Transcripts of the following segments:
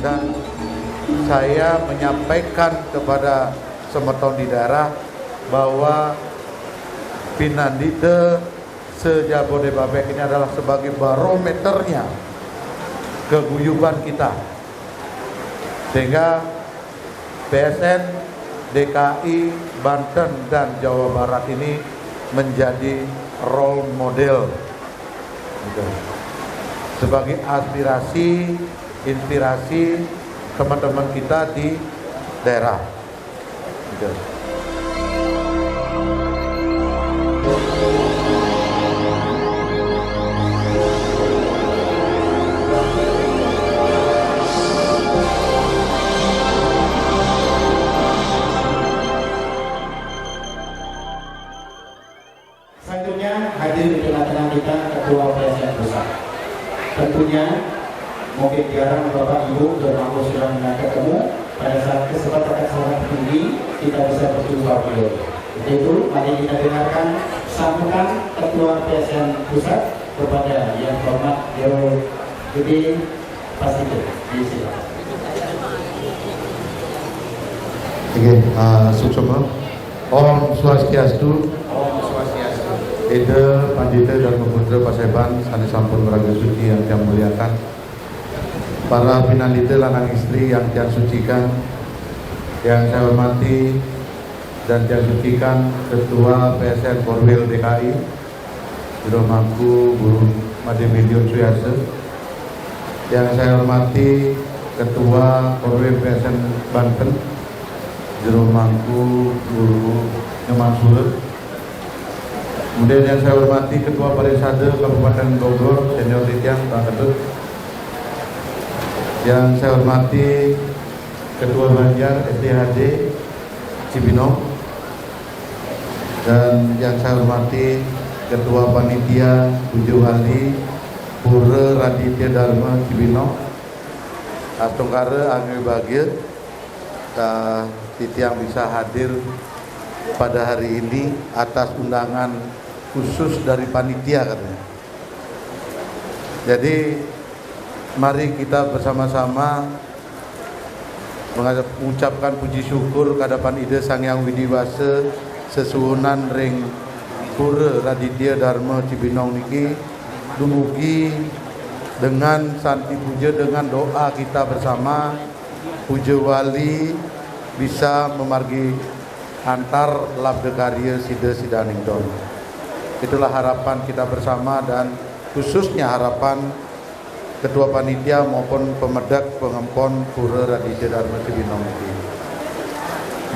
dan saya menyampaikan kepada semeton di daerah bahwa Pinandide se-Jabodetabek ini adalah sebagai barometernya keguyuban kita, sehingga PSN DKI, Banten dan Jawa Barat ini menjadi role model gitu, sebagai aspirasi, inspirasi teman-teman kita di daerah gitu. Selanjutnya hadir di tengah-tengah kita Ketua PSN Pusat. Tentunya mungkin jarang Bapak Ibu dan aku sudah ketemu, pada saat kesempatan sangat tinggi kita bisa berjumpa beliau. Itu mari kita dengarkan sambutan Ketua PSN Pusat kepada yang hormat Dewa Gede Pasito. Silakan. Oke, Suksoma. Om Swastiastu. Ida, Pandita dan Putra Paseban, Sani Sampun Beraga Suci yang saya muliakan, para Pinandide lanang istri yang saya sucikan, yang saya hormati dan saya sucikan Ketua PSN Korwil DKI, Biro Mangku Guru Made Medion Suyase, yang saya hormati Ketua Korwil PSN Banten, Biro Mangku Guru Nyoman Sulet. Kemudian yang saya hormati Ketua Parisade Kabupaten Bogor, Senior Dityan Pak Ketut. Yang saya hormati Ketua Banjar SDHD Cibinong. Dan yang saya hormati Ketua Panitia Pujo Wali Pura Raditya Dharma Cibinong. Astungkare Angge Bagir yang bisa hadir pada hari ini atas undangan khusus dari panitia katanya. Jadi mari kita bersama-sama mengucapkan puji syukur kehadapan Ida Sang Hyang Widiwase sesuwunan ring Pura Raditya Dharma Cibinong niki dumugi dengan santi puja, dengan doa kita bersama puja wali bisa memargi antar labda karya sida sidaningdon. Itulah harapan kita bersama dan khususnya harapan Ketua Panitia maupun Pemedak Pengempon Pura Raditya Dharma Cibinong ini.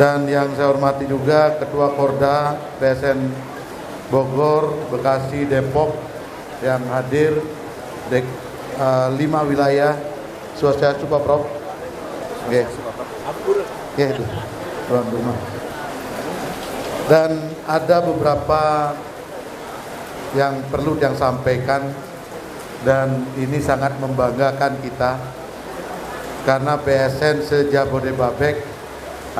Dan yang saya hormati juga Ketua Korda PSN Bogor, Bekasi, Depok yang hadir 5 wilayah. Swastiastu Pak Prof. Oke. Ya itu. Dan ada beberapa yang perlu yang sampaikan, dan ini sangat membanggakan kita karena PSN se-Jabodetabek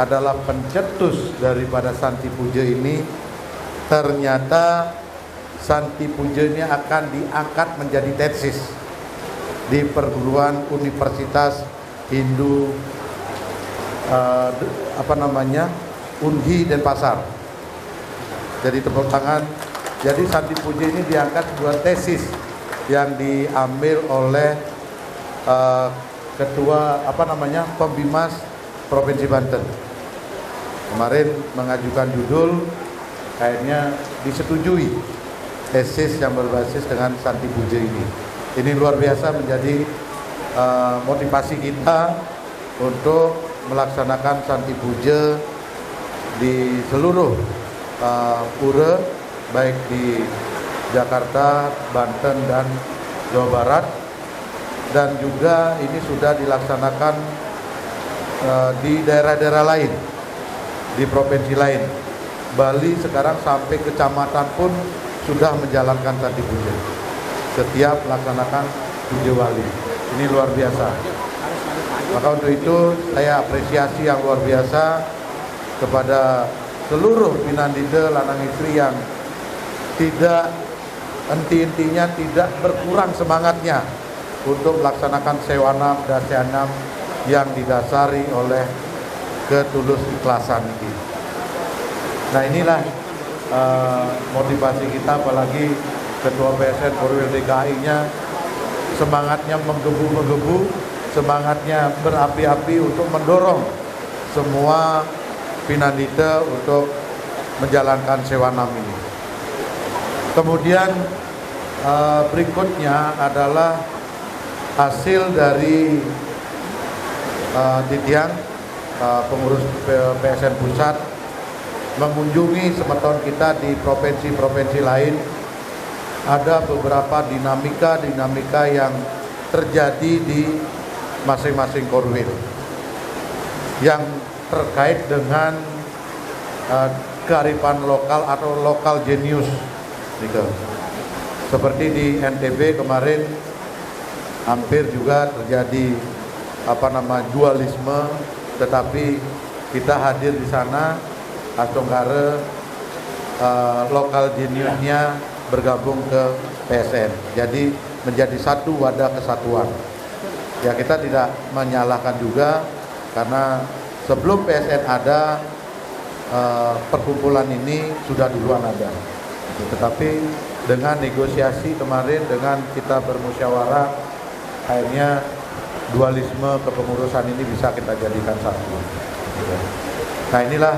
adalah pencetus daripada Santi Puja ini. Ternyata Santi Pujanya akan diangkat menjadi tesis di perguruan Universitas Hindu Unhi Denpasar. Jadi tepuk tangan. Jadi Santi Puja ini diangkat sebuah tesis yang diambil oleh Ketua Pembimas Provinsi Banten. Kemarin mengajukan judul, akhirnya disetujui tesis yang berbasis dengan Santi Puja ini. Ini luar biasa menjadi motivasi kita untuk melaksanakan Santi Puja di seluruh pura, baik di Jakarta, Banten, dan Jawa Barat, dan juga ini sudah dilaksanakan di daerah-daerah lain, di provinsi lain. Bali sekarang sampai kecamatan pun sudah menjalankan Santi Puja setiap melaksanakan puja wali. Ini luar biasa. Maka untuk itu saya apresiasi yang luar biasa kepada seluruh Pinandide lanang istri yang tidak henti-hentinya, tidak berkurang semangatnya untuk melaksanakan Sewanam, Dasyanam yang didasari oleh ketulus ikhlasan ini. Nah inilah motivasi kita, apalagi Ketua PSN Korwil DKI-nya semangatnya menggebu-gebu, semangatnya berapi-api untuk mendorong semua Pinandita untuk menjalankan Sewanam ini. Kemudian berikutnya adalah hasil dari titian pengurus PSN Pusat mengunjungi semeton kita di provinsi-provinsi lain. Ada beberapa dinamika yang terjadi di masing-masing korwil yang terkait dengan kearifan lokal atau lokal genius gitu. Seperti di NTB kemarin hampir juga terjadi dualisme, tetapi kita hadir di sana, Astonggare lokal geniusnya bergabung ke PSN, jadi menjadi satu wadah kesatuan. Ya kita tidak menyalahkan juga, karena sebelum PSN ada perkumpulan ini sudah duluan ada. Tetapi dengan negosiasi kemarin, dengan kita bermusyawarah, akhirnya dualisme kepengurusan ini bisa kita jadikan satu. Nah inilah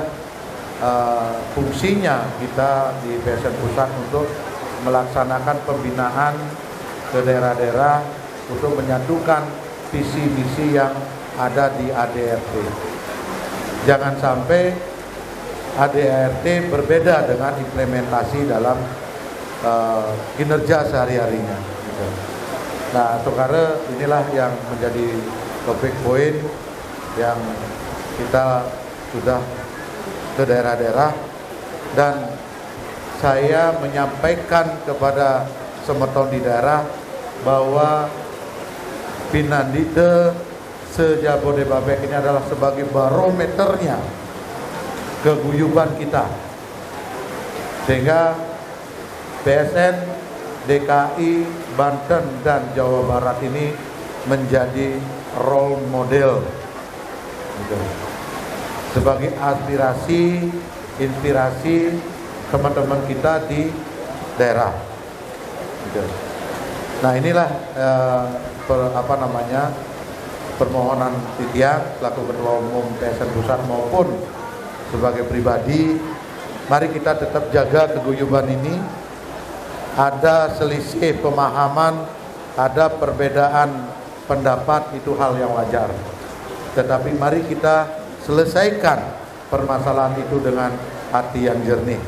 fungsinya kita di PSN Pusat untuk melaksanakan pembinaan ke daerah-daerah untuk menyatukan visi misi yang ada di ADRT. Jangan sampai ADRT berbeda dengan implementasi dalam kinerja sehari-harinya. Nah, Astonggare inilah yang menjadi topik poin yang kita sudah ke daerah-daerah, dan saya menyampaikan kepada semeton di daerah bahwa Pinandita se-Jabodetabek ini adalah sebagai barometernya keguyuban kita, sehingga PSN DKI, Banten dan Jawa Barat ini menjadi role model gitu, sebagai aspirasi, inspirasi teman-teman kita di daerah gitu. Nah inilah permohonan titian selaku Ketua Umum PSN Pusat maupun sebagai pribadi, mari kita tetap jaga keguyuban ini. Ada selisih pemahaman, ada perbedaan pendapat, itu hal yang wajar. Tetapi mari kita selesaikan permasalahan itu dengan hati yang jernih.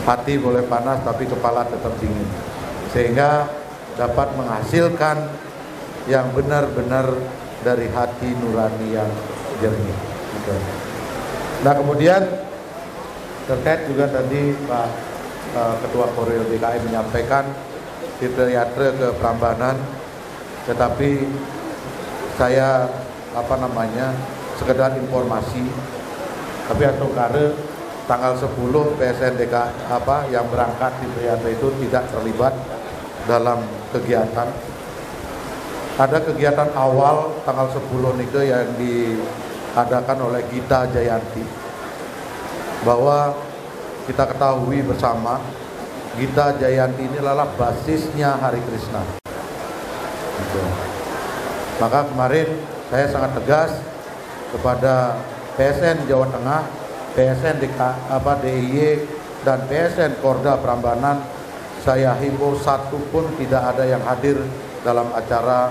Hati boleh panas tapi kepala tetap dingin, sehingga dapat menghasilkan yang benar-benar dari hati nurani yang jernih. Nah kemudian terkait juga tadi Pak Ketua Korwil DKI menyampaikan tirta-yatra ke Prambanan, tetapi saya sekedar informasi, tapi Astonggare tanggal 10 PSN DKI yang berangkat di tirta-yatra itu tidak terlibat dalam kegiatan. Ada kegiatan awal tanggal 10 itu yang diadakan oleh Gita Jayanti, bahwa kita ketahui bersama Gita Jayanti ini adalah basisnya Hari Krishna. Gitu. Maka kemarin saya sangat tegas kepada PSN Jawa Tengah, PSN DIY dan PSN Korda Prambanan, saya himbau satu pun tidak ada yang hadir dalam acara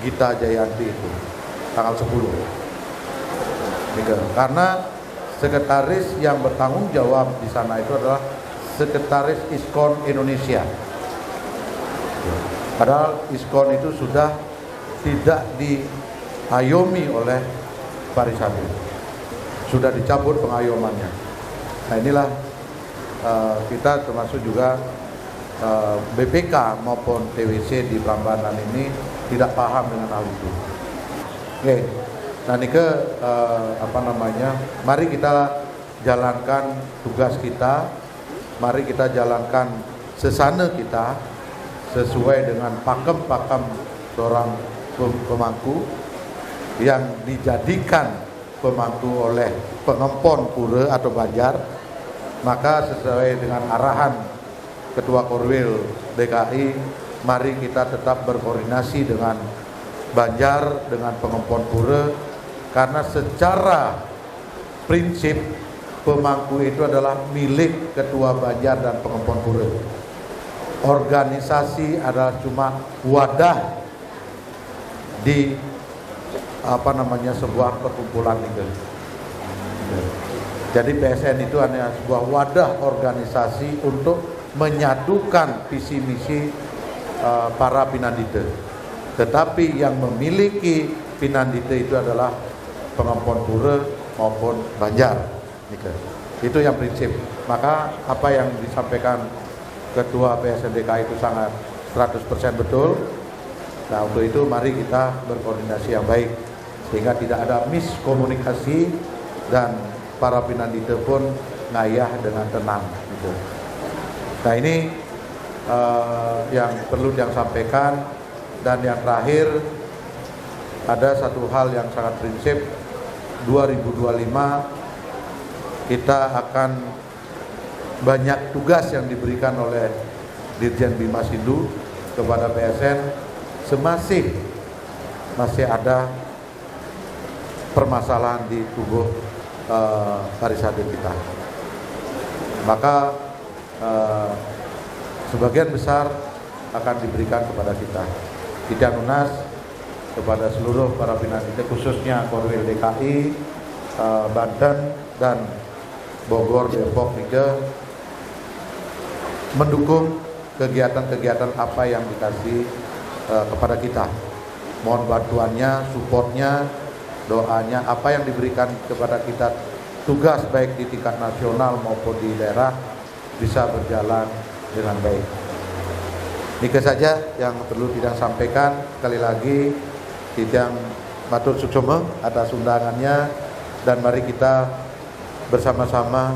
Gita Jayanti itu tanggal 10. Gitu. Karena sekretaris yang bertanggung jawab di sana itu adalah Sekretaris ISKON Indonesia. Padahal ISKON itu sudah tidak diayomi oleh Paris Habib, sudah dicabut pengayomannya. Nah inilah kita termasuk juga BPK maupun TWC di Prambanan ini tidak paham dengan hal itu. Oke. Nah ini mari kita jalankan tugas kita, mari kita jalankan sesana kita sesuai dengan pakem-pakem seorang pemangku yang dijadikan pemangku oleh pengempon pura atau Banjar, maka sesuai dengan arahan Ketua Korwil DKI, mari kita tetap berkoordinasi dengan Banjar, dengan pengempon pura, karena secara prinsip pemangku itu adalah milik Ketua Banjar dan pengempon pura. Organisasi adalah cuma wadah di sebuah perkumpulan itu. Jadi PSN itu hanya sebuah wadah organisasi untuk menyatukan visi misi para Pinandite. Tetapi yang memiliki Pinandite itu adalah pengempon pura maupun Banjar. Itu yang prinsip. Maka apa yang disampaikan Ketua PSN DKI itu sangat 100% betul. Nah, untuk itu mari kita berkoordinasi yang baik sehingga tidak ada miskomunikasi dan para Pinandite pun ngayah dengan tenang gitu. Nah, ini yang perlu yang sampaikan. Dan yang terakhir, ada satu hal yang sangat prinsip. 2025 kita akan banyak tugas yang diberikan oleh Dirjen Bima Sindu kepada PSN. Masih ada permasalahan di tubuh pariwisata kita. Maka sebagian besar akan diberikan kepada kita. Tidak lunas kepada seluruh para Pinandite, khususnya Korwil DKI, Banten dan Bogor, Depok juga mendukung kegiatan-kegiatan apa yang dikasih kepada kita. Mohon bantuannya, supportnya, doanya, apa yang diberikan kepada kita, tugas baik di tingkat nasional maupun di daerah bisa berjalan dengan baik. Ini saja yang perlu kita sampaikan. Sekali lagi Tidang matur suksoma atas undangannya, dan mari kita bersama-sama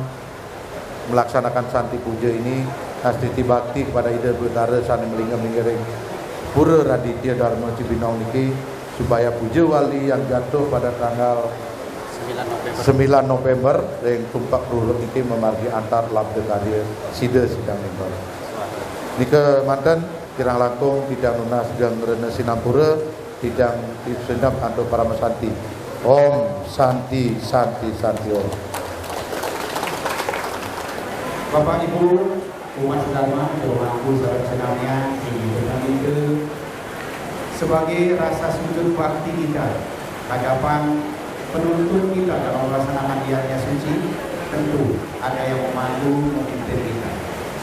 melaksanakan Santi Puja ini astiti bakti kepada Ida Betara Sani Melingga Minggiring Pura Raditya Dharma Cibinong niki, supaya puja wali yang jatuh pada tanggal 9 November yang tumpak rulut niki memargi antar labde karya sida sidang nimbar. Nika mantan kirang langkung tidak lunas gang rene Sinampura tidak disendap antuk para mesanti. Om Santi Santi Santi Om. Bapak Ibu umat Dharma berlaku serencananya di Pinandite sebagai rasa sujud bakti kita hadapan penuntun kita dalam melaksanakan ibadah suci, tentu ada yang memandu memimpin kita.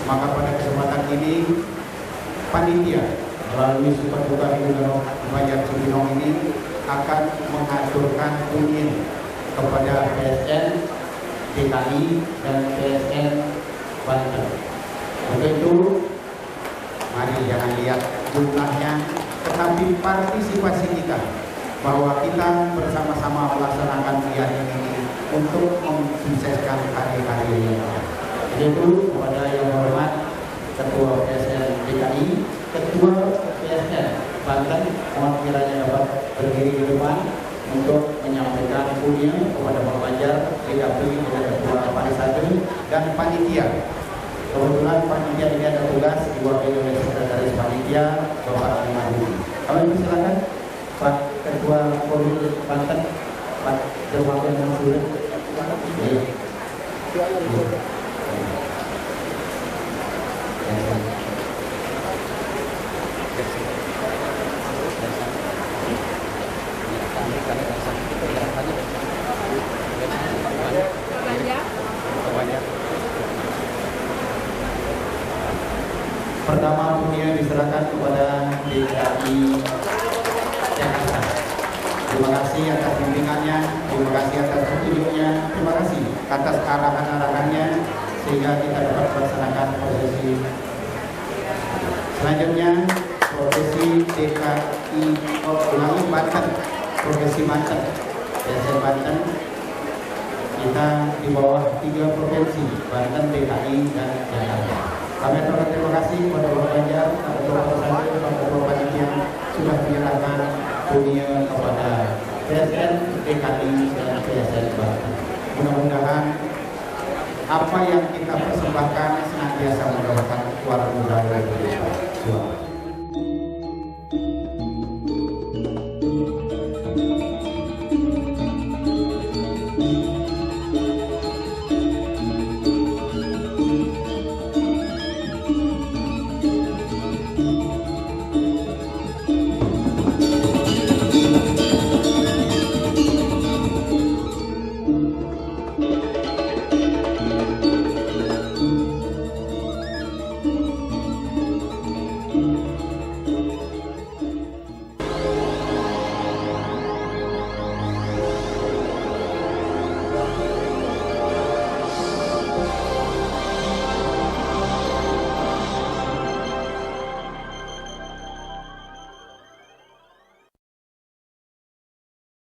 Maka pada kesempatan ini panitia melalui Super Duka Hidupno Banjar Cibinong ini akan mengaturkan kunjung kepada PSN DKI dan PSN Banten. Untuk itu, mari jangan lihat jumlahnya, tetapi partisipasi kita, bahwa kita bersama-sama melaksanakan ibadah ini untuk mensukseskan karya-karya yang ada. Itu kepada yang hormat Ketua PSN DKI, Ketua PSN Banten, mohon kiranya dapat berdiri di depan untuk menyampaikan kunjung kepada Pak Banjar, didampingi oleh Ketua Pariwisata dan panitia. Kebetulan panitia ini ada tugas diwakili oleh Sekretaris Panitia Bapak Imadi. Kami silakan Pak Ketua Korwil Banten, Pak Dermawan Mansur. Pertama punya diserahkan kepada DKI Jakarta. Terima kasih atas bimbingannya, terima kasih atas petunjuknya, terima kasih atas arahan-arahannya sehingga kita dapat melaksanakan prosesi. Selanjutnya prosesi DKI Banten, prosesi Banten, PSN Banten. Kita di bawah 3 provinsi, Banten, DKI, dan Jakarta. Kami aturkan terima kasih kepada Bapak Banjar, Ketua Pariwisata, Ketua Panitia sudah menyerahkan dunia kepada Presiden DKI dan PSN Banten. Mudah-mudahan apa yang kita persembahkan senantiasa mendapatkan suara budaya Indonesia.